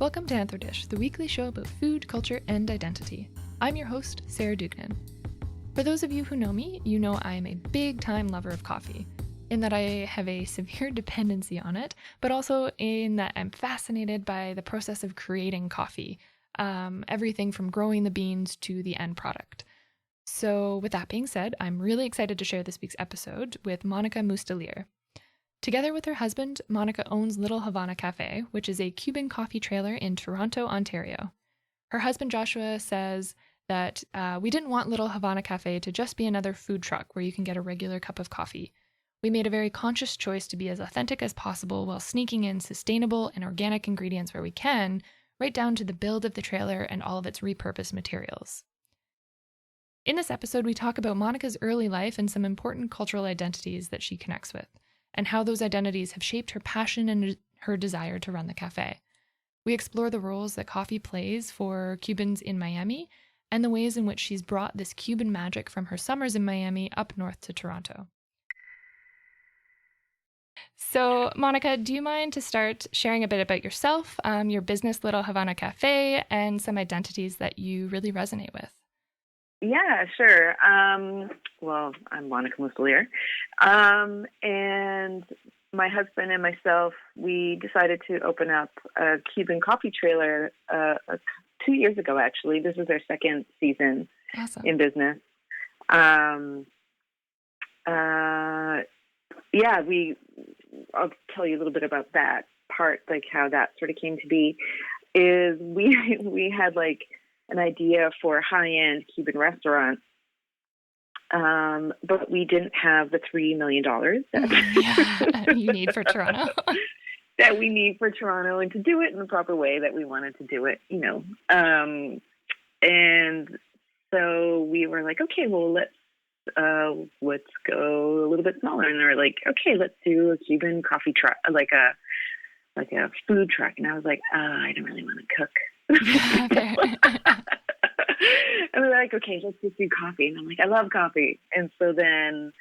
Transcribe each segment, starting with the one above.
Welcome to Anthro-Dish, the weekly show about food, culture, and identity. I'm your host, Sarah Dugnan. For those of you who know me, you know I am a big-time lover of coffee, in that I have a severe dependency on it, but also in that I'm fascinated by the process of creating coffee, everything from growing the beans to the end product. So with that being said, I'm really excited to share this week's episode with Monica Mustelier. Together with her husband, Monica owns Little Havana Café, which is a Cuban coffee trailer in Toronto, Ontario. Her husband Joshua says that we didn't want Little Havana Café to just be another food truck where you can get a regular cup of coffee. We made a very conscious choice to be as authentic as possible while sneaking in sustainable and organic ingredients where we can, right down to the build of the trailer and all of its repurposed materials. In this episode, we talk about Monica's early life and some important cultural identities that she connects with, and how those identities have shaped her passion and her desire to run the cafe. We explore the roles that coffee plays for Cubans in Miami and the ways in which she's brought this Cuban magic from her summers in Miami up north to Toronto. So, Monica, do you mind to start sharing a bit about yourself, your business Little Havana Café, and some identities that you really resonate with? Yeah, sure. Well, I'm Monica Mustelier. And my husband and myself, we decided to open up a Cuban coffee trailer 2 years ago, actually. This is our second season Awesome. in business. I'll tell you a little bit about that part, like how that sort of came to be, is we had like an idea for a high-end Cuban restaurant, but we didn't have the $3 million that you need for Toronto. that we need for Toronto, and to do it in the proper way that we wanted to do it, you know. And so we were like, okay, well, let's go a little bit smaller. And they were like, okay, let's do a Cuban coffee truck, like a food truck. And I was like, I don't really want to cook. And they're like, okay, let's just do coffee. And I'm like, I love coffee. And so then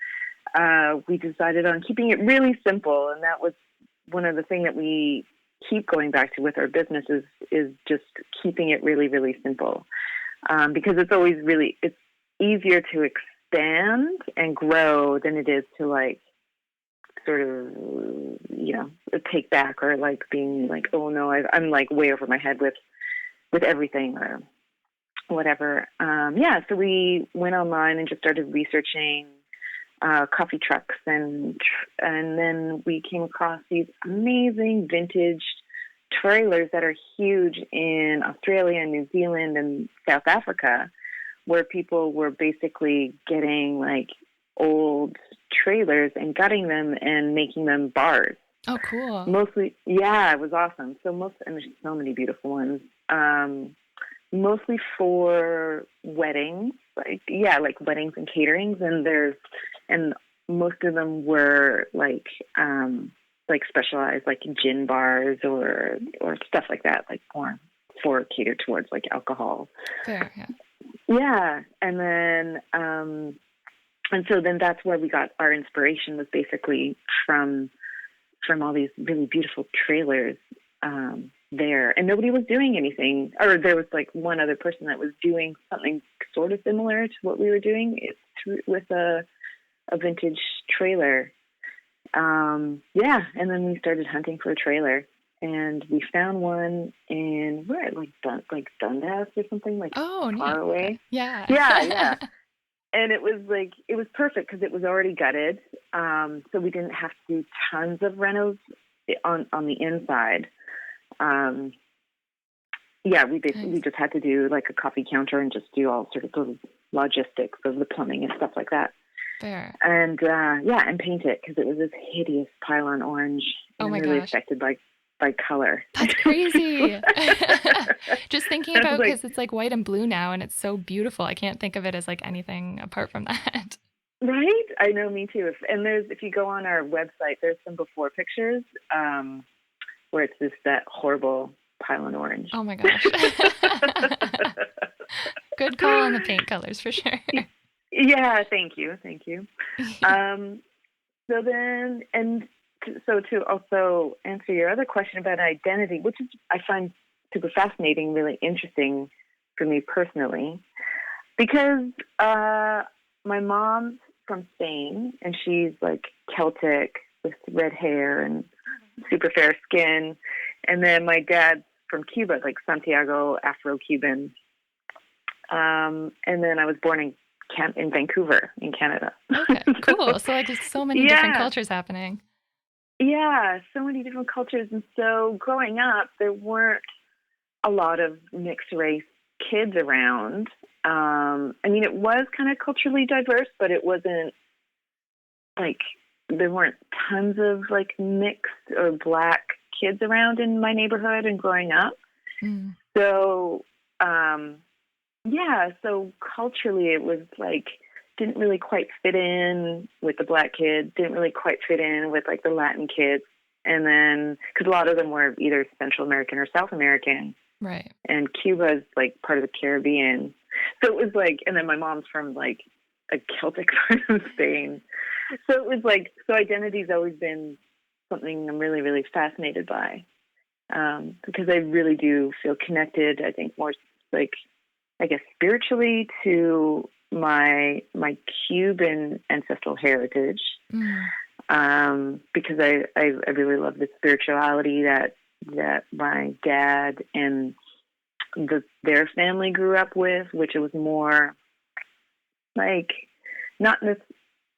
we decided on keeping it really simple. And that was one of the things that we keep going back to with our business is just keeping it really, really simple. Because it's easier to expand and grow than it is to like sort of, you know, take back or like being like, oh no, I'm like way over my head with everything or whatever. So we went online and just started researching coffee trucks, and then we came across these amazing vintage trailers that are huge in Australia and New Zealand and South Africa, where people were basically getting like old trailers and gutting them and making them bars. Oh, cool. Mostly, yeah, it was awesome. And there's so many beautiful ones. Mostly for weddings, like weddings and caterings, and most of them were like specialized like gin bars or stuff like that, like more for catered towards like alcohol. Fair, yeah. Yeah, and then and so then that's where we got our inspiration, was basically from all these really beautiful trailers there, and nobody was doing anything, or there was like one other person that was doing something sort of similar to what we were doing. It's with a vintage trailer. And then we started hunting for a trailer, and we found one in Dundas or something, like far away. Yeah. Yeah. And it was perfect because it was already gutted, so we didn't have to do tons of renos on the inside. We just had to do like a coffee counter and just do all sort of the logistics of the plumbing and stuff like that. Fair. And and paint it, because it was this hideous pylon orange. And really affected by color. That's crazy. Just thinking about, because it's like white and blue now, and it's so beautiful. I can't think of it as like anything apart from that. Right? I know, me too. If you go on our website, there's some before pictures where it's just that horrible pylon orange. Oh my gosh. Good call on the paint colors for sure. Yeah, thank you. So to also answer your other question about identity, which is, I find super fascinating, really interesting for me personally, because my mom's from Spain, and she's like Celtic with red hair and super fair skin. And then my dad's from Cuba, like Santiago, Afro-Cuban. And then I was born in Vancouver, in Canada. Okay, cool. So like there's so many different cultures happening. Yeah, so many different cultures. And so growing up, there weren't a lot of mixed race kids around. I mean, it was kind of culturally diverse, but it wasn't like there weren't tons of like mixed or black kids around in my neighborhood and growing up. Mm. So, so culturally it was like, didn't really quite fit in with the black kids, didn't really quite fit in with like the Latin kids. And then, because a lot of them were either Central American or South American. Right. And Cuba is like part of the Caribbean. So it was like, and then my mom's from like a Celtic part of Spain. So it was like, so identity's always been something I'm really, really fascinated by. Because I really do feel connected, I think more like, I guess, spiritually to my Cuban ancestral heritage. Because I really love the spirituality that my dad and their family grew up with, which it was more like not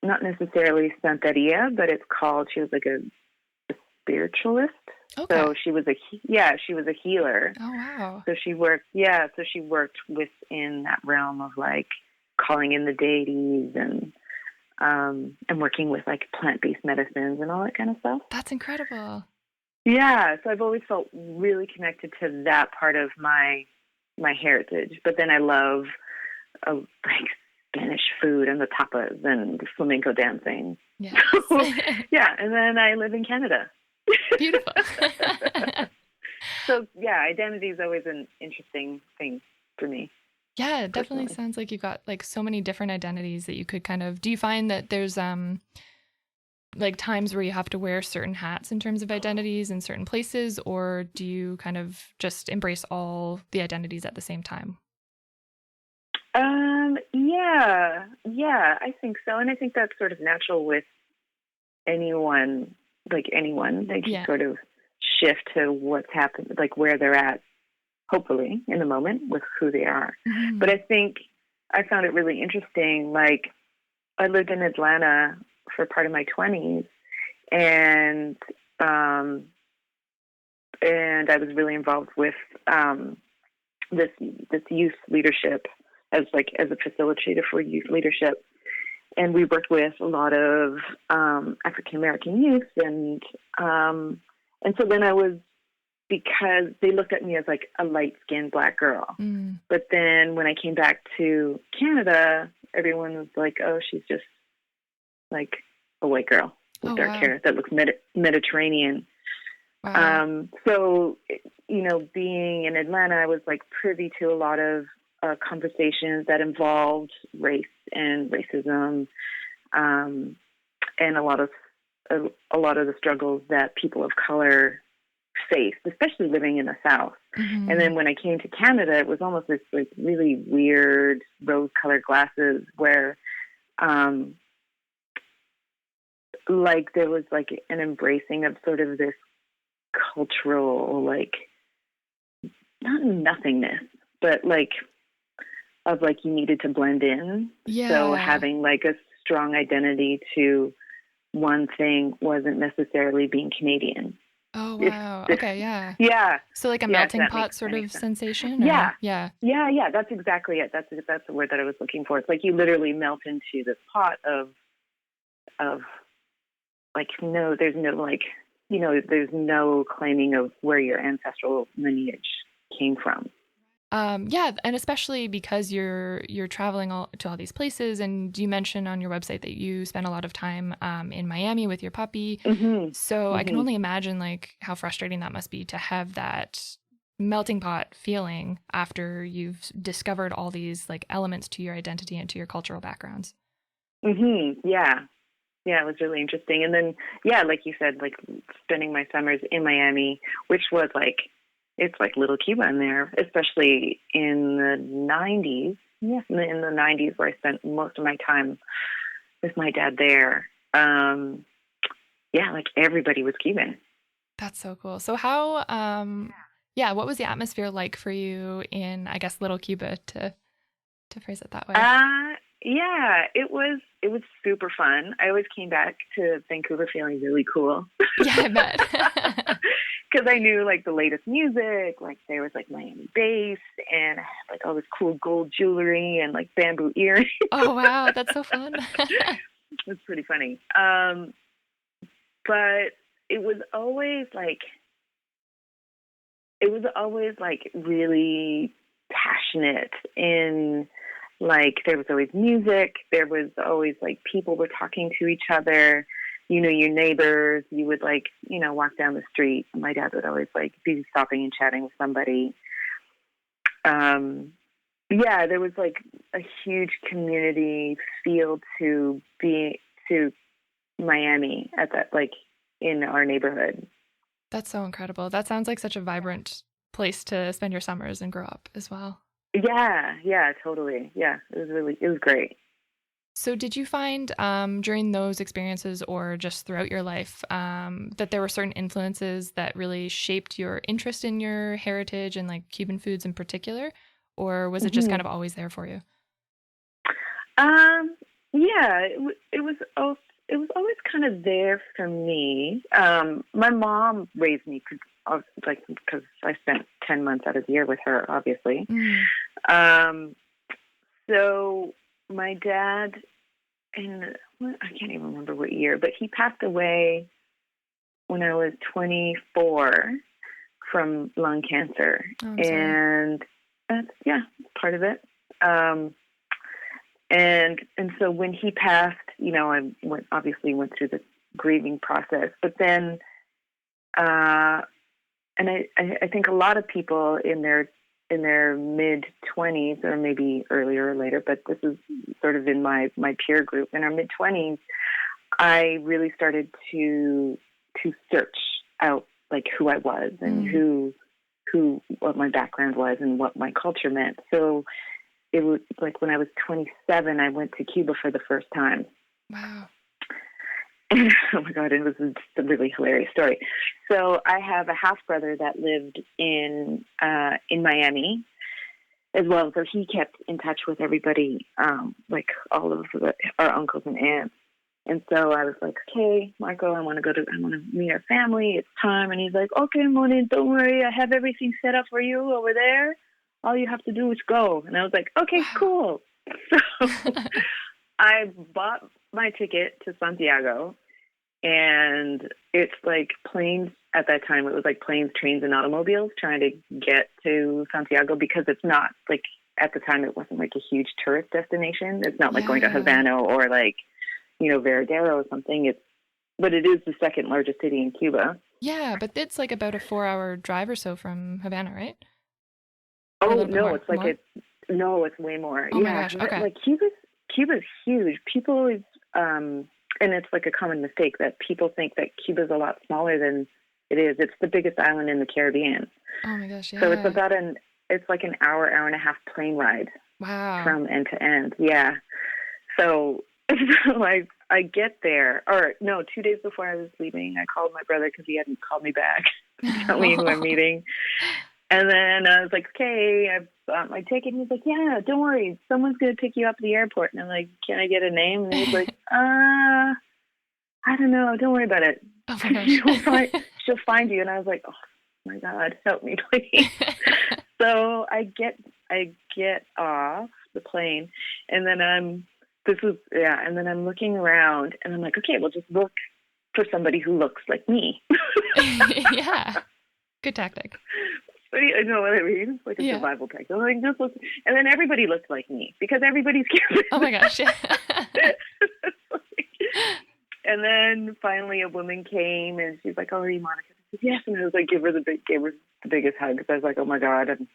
necessarily Santeria, but it's called. She was like a spiritualist. Okay. So she was a healer. Oh wow. So she worked within that realm of like calling in the deities and working with like plant-based medicines and all that kind of stuff. That's incredible. Yeah, so I've always felt really connected to that part of my heritage. But then I love like Spanish food and the tapas and the flamenco dancing. Yes. So, yeah, and then I live in Canada. Beautiful. So yeah, identity is always an interesting thing for me. Yeah, it definitely sounds like you've got like so many different identities that you could kind of. Do you find that there's like times where you have to wear certain hats in terms of identities in certain places, or do you kind of just embrace all the identities at the same time? Yeah, I think so. And I think that's sort of natural with anyone. They can sort of shift to what's happened, like where they're at, hopefully in the moment with who they are. Mm-hmm. But I think I found it really interesting. Like I lived in Atlanta for part of my 20s, and I was really involved with this youth leadership as a facilitator for youth leadership. And we worked with a lot of African American youth, and so then because they looked at me as like a light-skinned Black girl. Mm. But then when I came back to Canada, everyone was like, "Oh, she's just like a white girl with dark hair that looks Mediterranean." Wow. So being in Atlanta, I was like privy to a lot of conversations that involved race and racism, and a lot of the struggles that people of color faced, especially living in the South. Mm-hmm. And then when I came to Canada, it was almost this like really weird rose-colored glasses where, like there was like an embracing of sort of this cultural like not nothingness, but like of like you needed to blend in. Yeah. So having like a strong identity to one thing wasn't necessarily being Canadian. Oh, wow. Okay, yeah. Yeah. So like a melting pot sort of sensation? Or? Yeah. Yeah. Yeah, that's exactly it. That's the word that I was looking for. It's like you literally melt into this pot of like, no, there's no like, there's no claiming of where your ancestral lineage came from. Yeah, and especially because you're traveling to all these places, and you mentioned on your website that you spent a lot of time in Miami with your puppy. Mm-hmm. So mm-hmm. I can only imagine like how frustrating that must be to have that melting pot feeling after you've discovered all these like elements to your identity and to your cultural backgrounds. Mm-hmm. Yeah, it was really interesting. And then, yeah, like you said, like spending my summers in Miami, which was like, it's like Little Cuban there, especially in the 90s. Yes, in the 90s, where I spent most of my time with my dad there. Yeah, like everybody was Cuban. That's so cool. So how, yeah, what was the atmosphere like for you in, I guess, Little Cuba, to phrase it that way? Yeah, it was super fun. I always came back to Vancouver feeling really cool. Yeah, I bet. Because I knew like the latest music, like there was like Miami bass, and I had like all this cool gold jewelry and like bamboo earrings. Oh wow, that's so fun. It's pretty funny. But it was always like really passionate in, like, there was always music. There was always like people were talking to each other, your neighbors. You would like, walk down the street. My dad would always like be stopping and chatting with somebody. Yeah, there was like a huge community feel to Miami at that, like in our neighborhood. That's so incredible. That sounds like such a vibrant place to spend your summers and grow up as well. Yeah, totally. Yeah, it was great. So did you find during those experiences or just throughout your life that there were certain influences that really shaped your interest in your heritage and like Cuban foods in particular? Or was it just kind of always there for you? Yeah, it was always kind of there for me. My mom raised me because I spent 10 months out of the year with her, obviously. So my dad, I can't even remember what year, but he passed away when I was 24 from lung cancer. Oh, and that's part of it. And so when he passed, I went through the grieving process, but then, and I think a lot of people in their mid-20s, or maybe earlier or later, but this is sort of in my peer group, in our mid-20s, I really started to search out like who I was and what my background was and what my culture meant. So it was like when I was 27, I went to Cuba for the first time. Wow. Oh my God, it was just a really hilarious story. So I have a half brother that lived in Miami as well. So he kept in touch with everybody, like all of our uncles and aunts. And so I was like, okay, Marco, I want to meet our family. It's time. And he's like, okay, Moni, don't worry. I have everything set up for you over there. All you have to do is go. And I was like, okay, cool. So I bought my ticket to Santiago, and it's like planes at that time. It was like planes, trains, and automobiles trying to get to Santiago, because it's not like, at the time, it wasn't like a huge tourist destination. It's not like going to Havana or like, Veradero or something. But it is the second largest city in Cuba. Yeah, but it's like about a 4-hour drive or so from Havana, right? Oh no, it's like it's way more. Oh my gosh, okay. Like Cuba's huge. People always, and it's like a common mistake that people think that Cuba's a lot smaller than it is. It's the biggest island in the Caribbean. Oh my gosh, yeah. So it's like an hour and a half plane ride. Wow. From end to end. Yeah. So like I get there, 2 days before I was leaving, I called my brother because he hadn't called me back to tell me who I'm meeting. And then I was like, okay, I've got my ticket. And he's like, yeah, don't worry. Someone's going to pick you up at the airport. And I'm like, can I get a name? And he's like, I don't know. Don't worry about it. Oh my gosh. She'll find you. And I was like, oh my God, help me, please. So I get off the plane, and then I'm looking around, and I'm like, okay, we'll just look for somebody who looks like me. Yeah. Good tactic. I know what I mean. It's like a survival tactic. I'm like, just look, and then everybody looked like me because everybody's Cuban. Oh my gosh! Yeah. And then finally, a woman came, and she's like, "Oh, are you Monica?" I said, "Yes." And I was like, gave her the biggest hug, because I was like, "Oh my God, I'm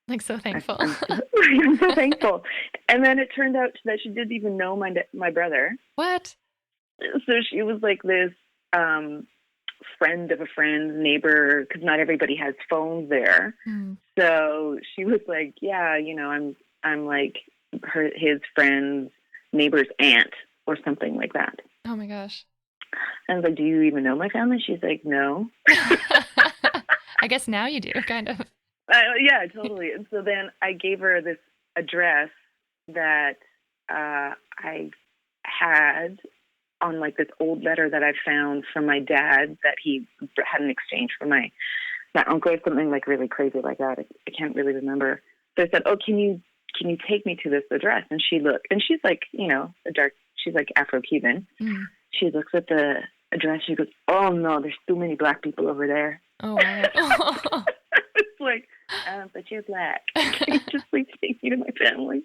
like so thankful." I'm so thankful. And then it turned out that she didn't even know my brother. What? So she was like this friend of a friend's neighbor, because not everybody has phones there. So she was like, yeah, you know, I'm like his friend's neighbor's aunt or something like that. Oh my gosh. I was like, do you even know my family? She's like, no. I guess now you do, kind of. Yeah, totally. And so then I gave her this address that I had on like this old letter that I found from my dad that he had in exchange for my uncle, or something like really crazy like that. I can't really remember. So I said, oh, can you take me to this address? And she looked, and she's like, you know, she's like Afro-Cuban. She looks at the address. She goes, oh no, there's too many black people over there. Oh, wow. It's like, but you're black. Can you just please take me to my family?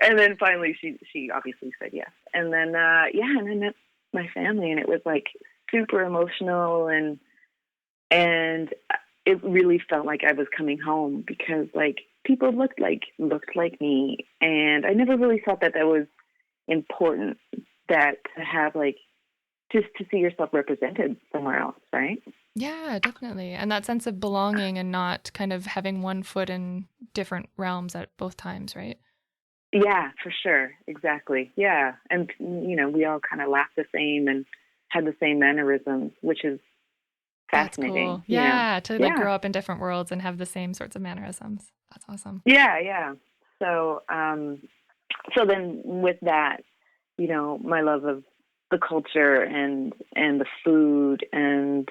And then finally she obviously said yes. And then, and I met my family, and it was like super emotional, and it really felt like I was coming home, because like people looked like me. And I never really thought that was important, that to have like, just to see yourself represented somewhere else, right? Yeah, definitely. And that sense of belonging and not kind of having one foot in different realms at both times, right? Yeah, for sure. Exactly. Yeah. And, you know, we all kind of laughed the same and had the same mannerisms, which is fascinating. That's cool. Yeah, to like grow up in different worlds and have the same sorts of mannerisms. That's awesome. Yeah, yeah. So, so then with that, you know, my love of the culture and the food and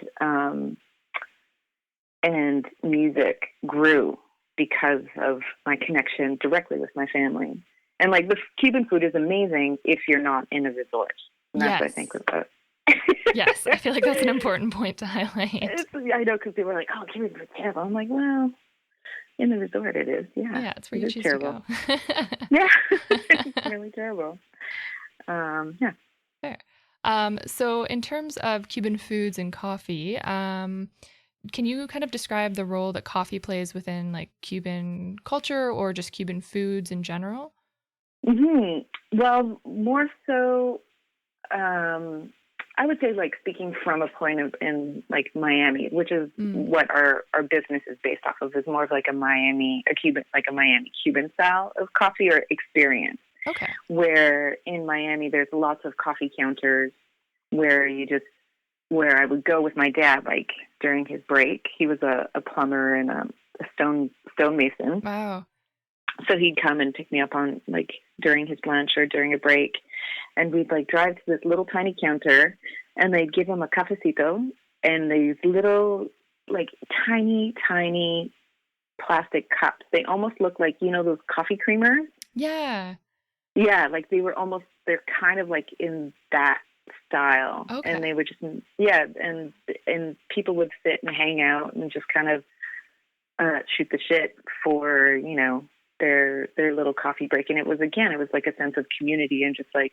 music grew because of my connection directly with my family. And like the Cuban food is amazing if you're not in a resort. And that's what I think about it. Yes, I feel like that's an important point to highlight. I know, because people are like, oh, Cuban food's terrible. I'm like, well, in the resort it is. Yeah. Yeah, it's where you choose to go. Yeah, it's really terrible. Yeah. Fair. So in terms of Cuban foods and coffee, can you kind of describe the role that coffee plays within like Cuban culture or just Cuban foods in general? Well, more so, I would say like speaking from a point of in like Miami, which is what our business is based off of, is more of like a Miami Cuban style of coffee or experience. Okay. Where in Miami, there's lots of coffee counters where I would go with my dad, like during his break. He was a plumber and a stonemason. Wow. So he'd come and pick me up on like during his lunch or during a break. And we'd like drive to this little tiny counter, and they'd give him a cafecito and these little like tiny plastic cups. They almost look like, you know, those coffee creamers. Yeah. Yeah, like they're kind of like in that style. Okay. And they would just, and people would sit and hang out and just kind of shoot the shit for, you know, their little coffee break. And it was like a sense of community and just like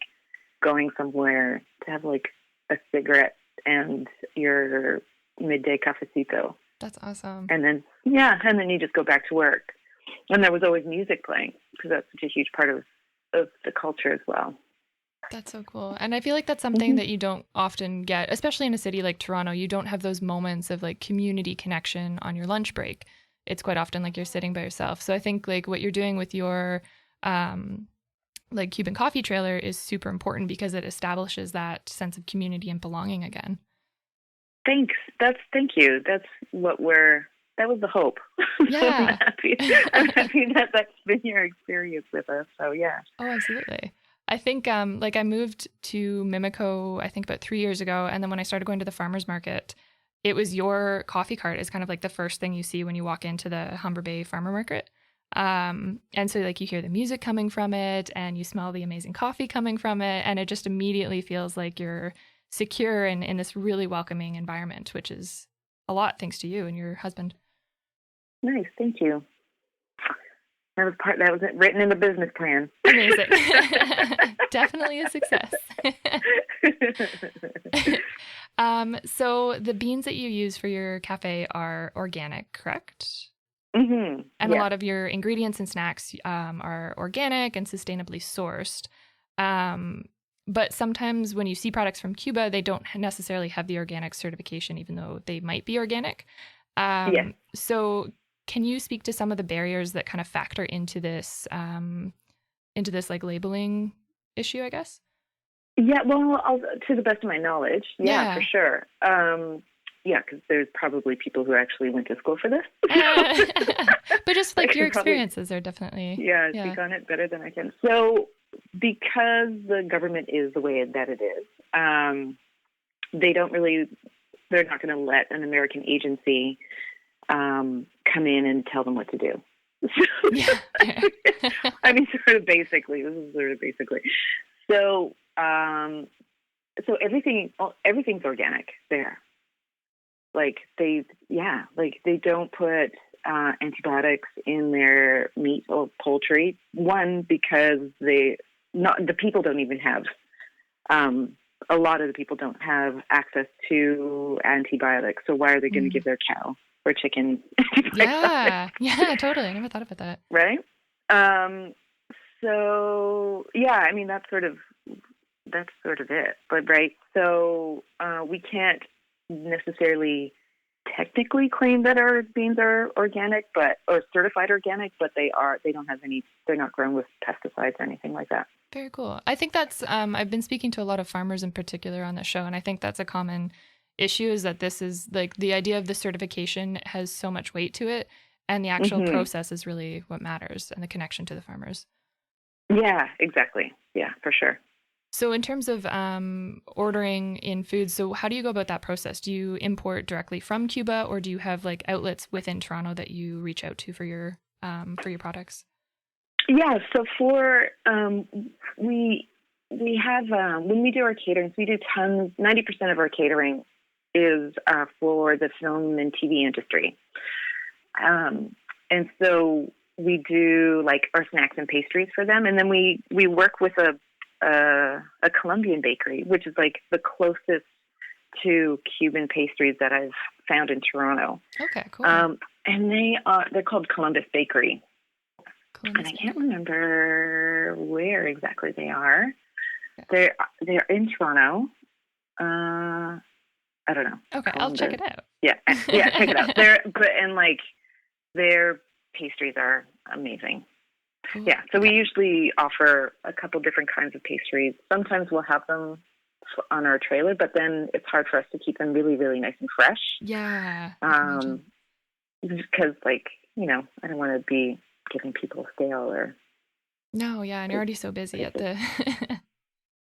going somewhere to have like a cigarette and your midday cafecito. That's awesome. And then you just go back to work. And there was always music playing, because that's such a huge part of the culture as well. That's so cool. And I feel like that's something that you don't often get, especially in a city like Toronto. You don't have those moments of like community connection on your lunch break. It's quite often like you're sitting by yourself. So I think like what you're doing with your like Cuban coffee trailer is super important, because it establishes that sense of community and belonging again. Thanks. Thank you. That was the hope. Yeah. I'm happy that that's been your experience with us. So yeah. Oh, absolutely. I think like I moved to Mimico, I think about 3 years ago. And then when I started going to the farmer's market, it was your coffee cart is kind of like the first thing you see when you walk into the Humber Bay Farmer Market. And so like you hear the music coming from it and you smell the amazing coffee coming from it. And it just immediately feels like you're secure and in this really welcoming environment, which is a lot thanks to you and your husband. Nice. Thank you. That was written in the business plan. Amazing. Definitely a success. So the beans that you use for your cafe are organic, correct? Mm-hmm. And a lot of your ingredients and snacks are organic and sustainably sourced. But sometimes when you see products from Cuba, they don't necessarily have the organic certification, even though they might be organic. Yes. So can you speak to some of the barriers that kind of factor into this like labeling issue, I guess? Yeah, well, to the best of my knowledge, yeah, for sure. Yeah, because there's probably people who actually went to school for this. But just like your experiences are definitely... Yeah, speak on it better than I can. So because the government is the way that it is, they're not going to let an American agency come in and tell them what to do. Yeah. I mean, this is sort of basically. So, so everything's organic there. Like they don't put antibiotics in their meat or poultry. One, because the people don't even have, a lot of the people don't have access to antibiotics. So why are they going to give their cow or chicken antibiotics? Yeah, totally. I never thought about that. Right. So yeah, I mean, that's sort of it. But right. So, we can't necessarily technically claim that our beans are organic, or certified organic, but they're not grown with pesticides or anything like that. Very cool. I think that's, I've been speaking to a lot of farmers in particular on the show, and I think that's a common issue, is that this is like the idea of the certification has so much weight to it, and the actual process is really what matters, and the connection to the farmers. Yeah, exactly. Yeah, for sure. So in terms of ordering in food, so how do you go about that process? Do you import directly from Cuba, or do you have like outlets within Toronto that you reach out to for your products? Yeah, so for we have when we do our catering, we do 90% of our catering is for the film and TV industry, and so we do like our snacks and pastries for them, and then we work with a Colombian bakery, which is like the closest to Cuban pastries that I've found in Toronto. Okay, cool. And they're called Columbus Bakery. And I can't remember where exactly they are. Okay. They're in Toronto. I don't know. Okay, I'll check it out. Yeah, check it out. Their pastries are amazing. Cool. Yeah, so we usually offer a couple different kinds of pastries. Sometimes we'll have them on our trailer, but then it's hard for us to keep them really, really nice and fresh. Yeah. Because, I don't want to be giving people stale or... No, yeah, and you're already so busy at the...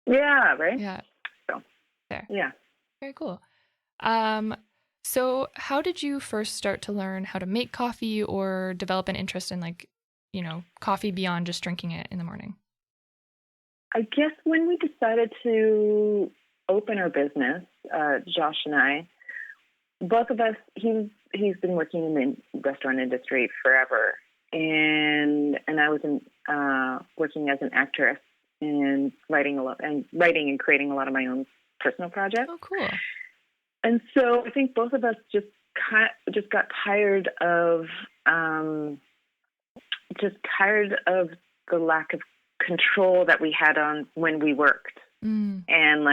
Yeah, right? Yeah. So, there. Yeah. Very cool. So how did you first start to learn how to make coffee or develop an interest in coffee beyond just drinking it in the morning? I guess when we decided to open our business, Josh and I, both of us, he's been working in the restaurant industry forever. And I was working as an actress and writing and creating a lot of my own personal projects. Oh, cool. And so I think both of us just got tired of the lack of control that we had on when we worked, and and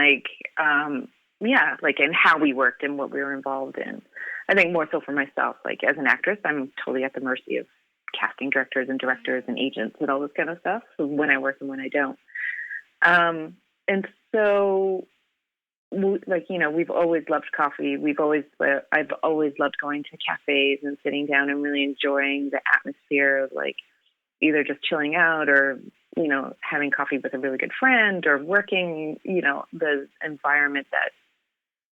how we worked and what we were involved in. I think more so for myself, like as an actress, I'm totally at the mercy of casting directors and directors and agents and all this kind of stuff. So when I work and when I don't. And so, we've always loved coffee. I've always loved going to cafes and sitting down and really enjoying the atmosphere of either just chilling out or, having coffee with a really good friend or working, the environment that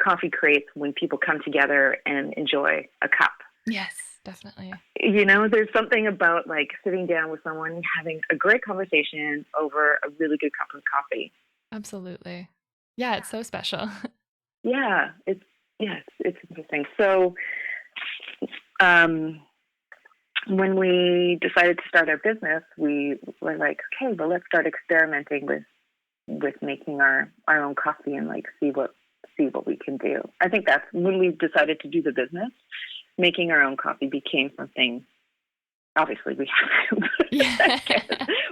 coffee creates when people come together and enjoy a cup. Yes, definitely. There's something about sitting down with someone, having a great conversation over a really good cup of coffee. Absolutely. Yeah, it's so special. Yeah, it's interesting. So, when we decided to start our business, we were like, okay, well, let's start experimenting with making our own coffee and see what we can do. I think that's when we decided to do the business. Making our own coffee became something obviously we had to. Yeah.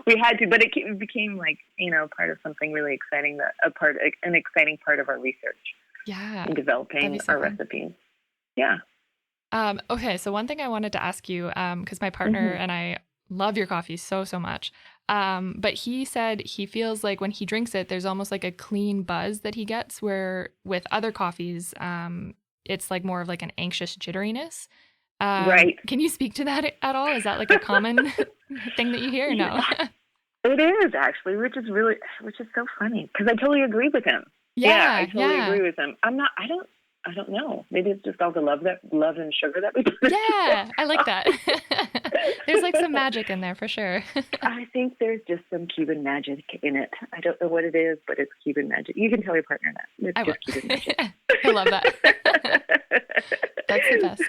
We had to, but it became like, part of something really exciting, an exciting part of our research Yeah. in developing our recipes. Yeah. Okay, so one thing I wanted to ask you, because my partner and I love your coffee so much, but he said he feels like when he drinks it, there's almost like a clean buzz that he gets, where with other coffees, it's like more of like an anxious jitteriness. Right. Can you speak to that at all? Is that like a common thing that you hear? Or no. It is actually, which is so funny because I totally agree with him. Yeah, I totally agree with him. I don't know. Maybe it's just all the love and sugar that we put in. Yeah, I like that. There's like some magic in there for sure. I think there's just some Cuban magic in it. I don't know what it is, but it's Cuban magic. You can tell your partner that. It's just Cuban magic. I love that. That's the best.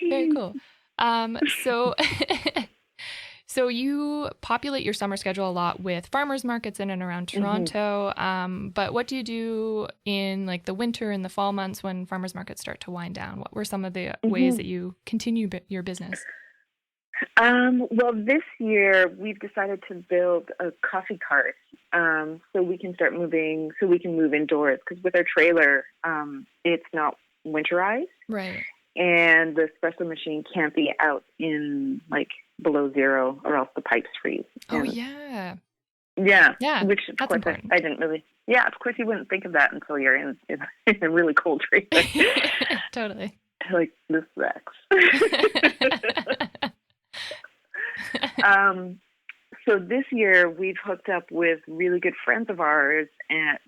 Very cool. So you populate your summer schedule a lot with farmers markets in and around Toronto. But what do you do in like the winter and the fall months when farmers markets start to wind down? What were some of the ways that you continue your business? Well, this year we've decided to build a coffee cart so we can move indoors, because with our trailer, it's not winterized. Right. And the espresso machine can't be out in like below zero, or else the pipes freeze. Oh, yeah. Yeah. Which, of that's course, important. I didn't really. Yeah, of course, you wouldn't think of that until you're in a really cold trailer. Totally. Like, this sucks. So this year we've hooked up with really good friends of ours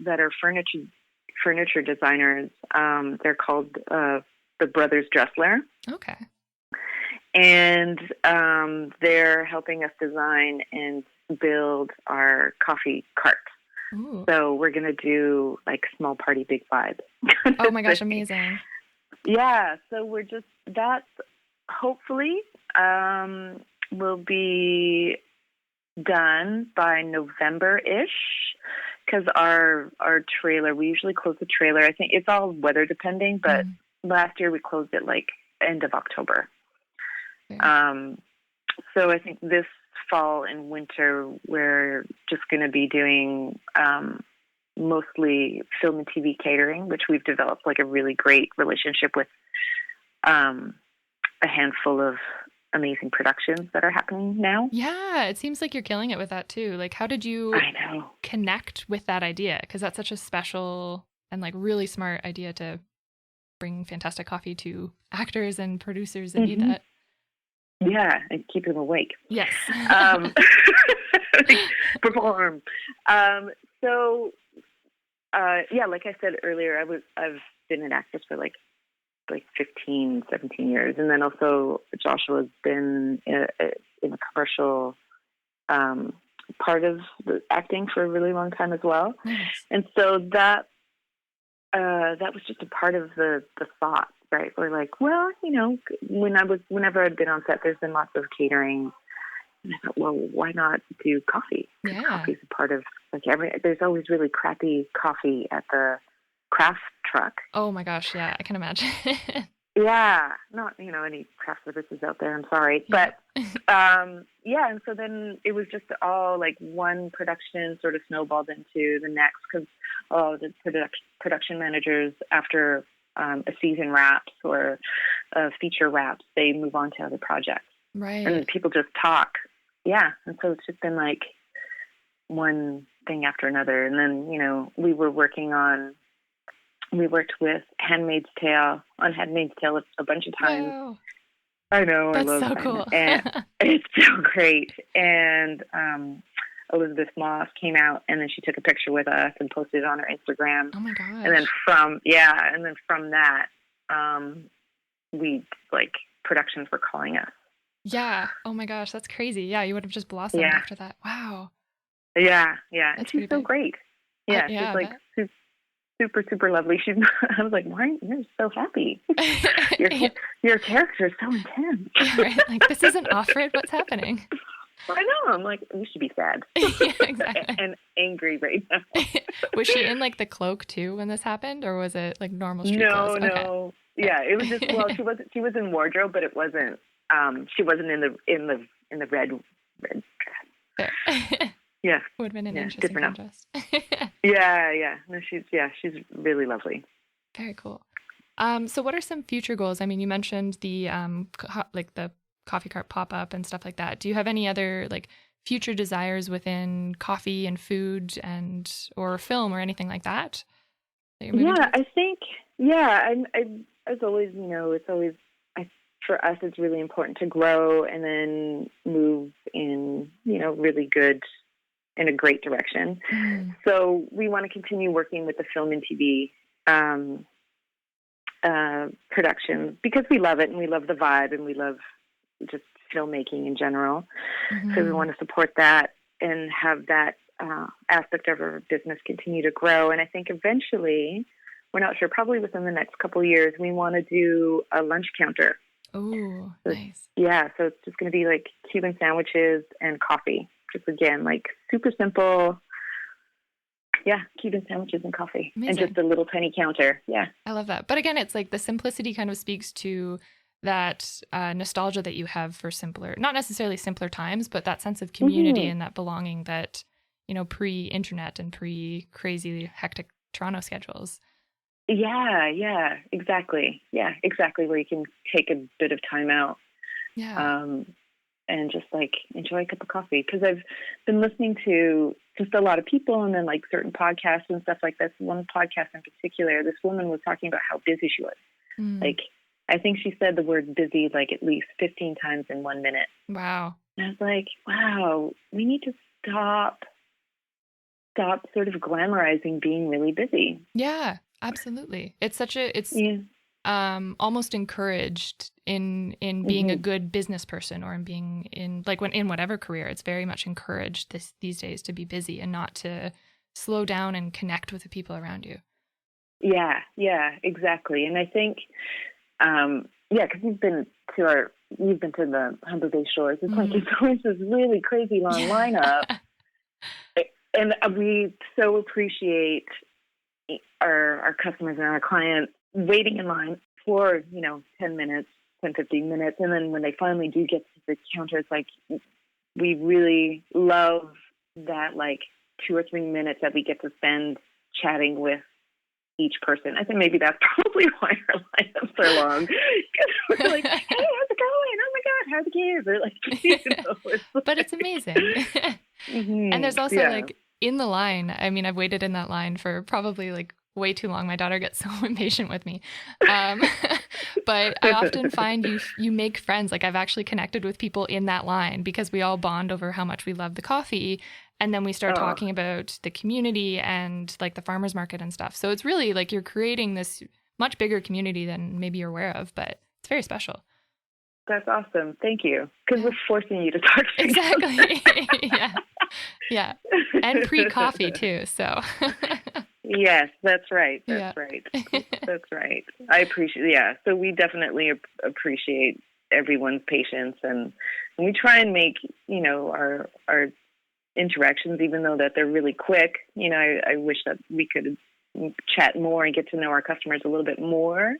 that are furniture designers. They're called the Brothers Dressler. Okay. And they're helping us design and build our coffee cart. Ooh. So we're going to do like small party, big vibe. Oh my gosh, amazing. Yeah. So that's hopefully will be done by November-ish, because our trailer, we usually close the trailer. I think it's all weather depending, but last year we closed it like end of October. So I think this fall and winter we're just going to be doing mostly film and TV catering, which we've developed like a really great relationship with a handful of amazing productions that are happening now. Yeah, it seems like you're killing it with that too. Like, how did you connect with that idea? Because that's such a special and like really smart idea to bring fantastic coffee to actors and producers that need that. Yeah, and keep them awake. Yes. Perform. Like I said earlier, I've been an actress for like 15, 17 years. And then also Joshua's been in a commercial part of the acting for a really long time as well. Nice. And so that was just a part of the thought, right? We're like, well, whenever I've been on set, there's been lots of catering. And I thought, well, why not do coffee? Yeah. Coffee's a part of there's always really crappy coffee at the craft truck. Oh my gosh, yeah, I can imagine. Yeah, not any craft services out there. I'm sorry, but and so then it was just all like one production sort of snowballed into the next, because the production managers, after a season wraps or a feature wraps, they move on to other projects. Right. And people just talk. Yeah, and so it's just been like one thing after another, and then we worked with Handmaid's Tale a bunch of times. Wow. I know. That's I love so it. cool. And it's so great. And Elizabeth Moss came out, and then she took a picture with us and posted it on her Instagram. Oh my gosh. And then from that, productions were calling us. Yeah. Oh my gosh, that's crazy. Yeah, you would have just blossomed after that. Wow. Yeah. That's she's so great. Yeah, she's like super, super lovely. I was like, why? You're so happy. Your character is so intense. Yeah, right? Like, this isn't Offred. What's happening? I know. I'm like, you should be sad. Yeah, exactly. And angry right now. Was she in like the cloak too when this happened, or was it like normal street clothes? No. Yeah, it was just, she was in wardrobe, but it wasn't she wasn't in the red dress. Fair. Yeah. Would have been an interesting contrast. Yeah. No, she's really lovely. Very cool. So what are some future goals? I mean, you mentioned the like the coffee cart pop-up and stuff like that. Do you have any other like future desires within coffee and food and or film or anything like that? I think, as always, it's always, for us, it's really important to grow and then move in, really good, in a great direction. Mm. So we want to continue working with the film and TV production because we love it and we love the vibe and we love just filmmaking in general. Mm-hmm. So we want to support that and have that aspect of our business continue to grow. And I think eventually, we're not sure, probably within the next couple of years, we want to do a lunch counter. Oh, nice. Yeah, so it's just going to be like Cuban sandwiches and coffee. Just again, like super simple. Yeah, Cuban sandwiches and coffee. Amazing. And just a little tiny counter. Yeah. I love that. But again, it's like the simplicity kind of speaks to that nostalgia that you have for simpler, not necessarily simpler times, but that sense of community Mm-hmm. and that belonging that, pre-internet and pre-crazy hectic Toronto schedules. Yeah, exactly. Yeah, exactly. Where you can take a bit of time out. Yeah. And just like enjoy a cup of coffee. Because I've been listening to just a lot of people and then like certain podcasts and stuff like this. One podcast in particular, this woman was talking about how busy she was. Mm. Like, I think she said the word busy like at least 15 times in 1 minute. Wow. And I was like, wow, we need to stop sort of glamorizing being really busy. Yeah, absolutely. It's almost encouraged in being a good business person or in being in whatever career. It's very much encouraged these days to be busy and not to slow down and connect with the people around you. Yeah, exactly. And I think, because you've been to the Humber Bay Shores. It's like it's always this really crazy long lineup. And we so appreciate our customers and our clients waiting in line for, 10 minutes, 10, 15 minutes. And then when they finally do get to the counter, it's like we really love that like 2 or 3 minutes that we get to spend chatting with each person. I think maybe that's probably why our lineups are long. Because we're like, hey, how's it going? Oh my God, how's the kids? They're like, But it's amazing. Mm-hmm. And there's also like in the line, I mean, I've waited in that line for probably like way too long. My daughter gets so impatient with me. But I often find you make friends. Like I've actually connected with people in that line because we all bond over how much we love the coffee. And then we start talking about the community and like the farmers market and stuff. So it's really like you're creating this much bigger community than maybe you're aware of, but it's very special. That's awesome. Thank you. Because we're forcing you to talk together. Exactly. Yeah. And pre-coffee too. So. Yes, that's right. That's right. I appreciate. Yeah. So we definitely appreciate everyone's patience, and we try and make our interactions, even though that they're really quick. I wish that we could chat more and get to know our customers a little bit more.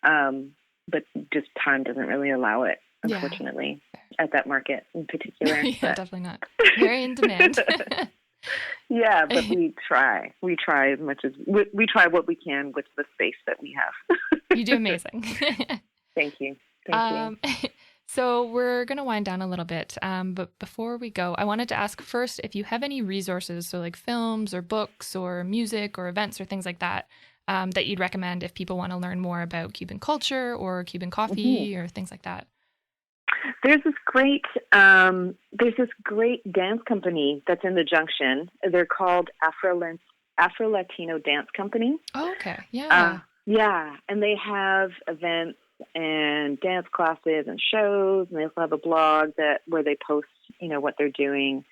But just time doesn't really allow it, unfortunately, at that market in particular. Yeah, definitely not. Very in demand. Yeah, but we try. We try as much as we try what we can with the space that we have. You do amazing. Thank you. Thank you. So we're going to wind down a little bit. But before we go, I wanted to ask first if you have any resources, so like films or books or music or events or things like that, that you'd recommend if people want to learn more about Cuban culture or Cuban coffee or things like that. There's this great dance company that's in the Junction. They're called Afro-Latino Dance Company. Oh, okay. Yeah. Yeah. And they have events and dance classes and shows, and they also have a blog where they post, what they're doing,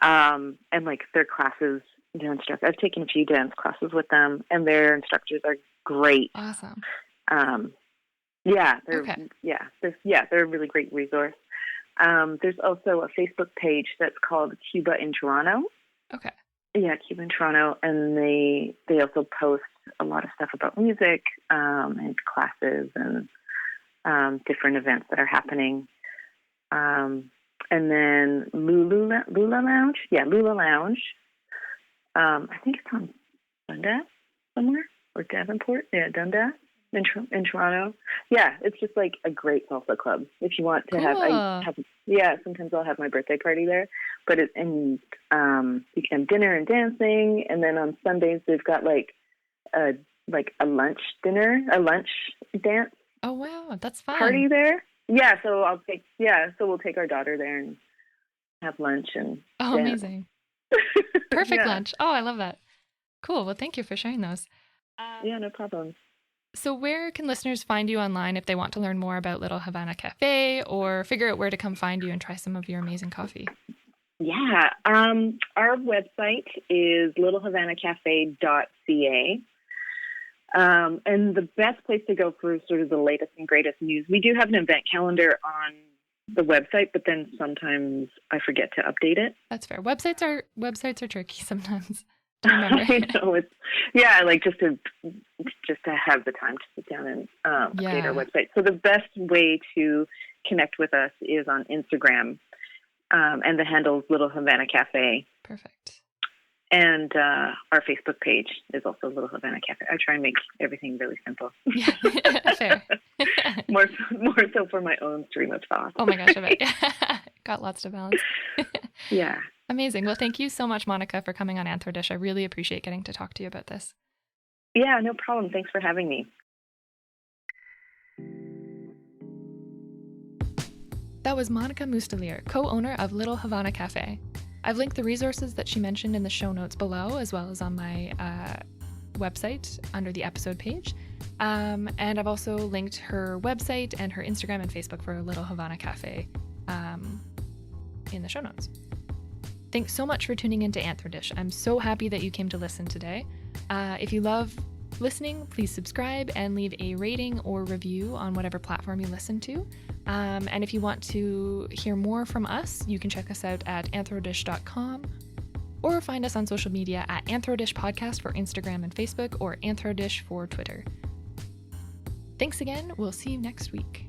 and like their classes, their instructors. I've taken a few dance classes with them, and their instructors are great. Awesome. They're a really great resource. There's also a Facebook page that's called Cuba in Toronto. Okay. Yeah, Cuba in Toronto, and they also post a lot of stuff about music and classes, and different events that are happening. And then Lula Lounge. Yeah, Lula Lounge. I think it's on Dundas somewhere, or Davenport. Yeah, Dundas in Toronto. Yeah, it's just like a great salsa club. If you want to sometimes I'll have my birthday party there. But you can have dinner and dancing, and then on Sundays they've got like a lunch dance. Oh wow, that's fun. Party there. Yeah, so we'll take our daughter there and have lunch and dance. Amazing. Perfect lunch. Oh, I love that. Cool. Well, thank you for sharing those. Yeah, no problem. So where can listeners find you online if they want to learn more about Little Havana Café or figure out where to come find you and try some of your amazing coffee? Yeah, our website is littlehavanacafe.ca. And the best place to go for sort of the latest and greatest news, we do have an event calendar on the website, but then sometimes I forget to update it. That's fair. Websites are tricky sometimes to remember. I know, it's like just to have the time to sit down and update our website. So the best way to connect with us is on Instagram, and the handle is Little Havana Cafe. Perfect. And our Facebook page is also Little Havana Cafe. I try and make everything really simple. Yeah, fair. more so for my own stream of thought. Oh my gosh, I bet. Got lots to balance. Yeah. Amazing. Well, thank you so much, Monica, for coming on Anthro Dish. I really appreciate getting to talk to you about this. Yeah, no problem. Thanks for having me. That was Monica Mustelier, co-owner of Little Havana Café. I've linked the resources that she mentioned in the show notes below, as well as on my website under the episode page. And I've also linked her website and her Instagram and Facebook for Little Havana Café in the show notes. Thanks so much for tuning into Anthro Dish. I'm so happy that you came to listen today. If you love listening, please subscribe and leave a rating or review on whatever platform you listen to. And if you want to hear more from us, you can check us out at anthrodish.com or find us on social media at Anthro Dish Podcast for Instagram and Facebook or Anthro Dish for Twitter. Thanks again. We'll see you next week.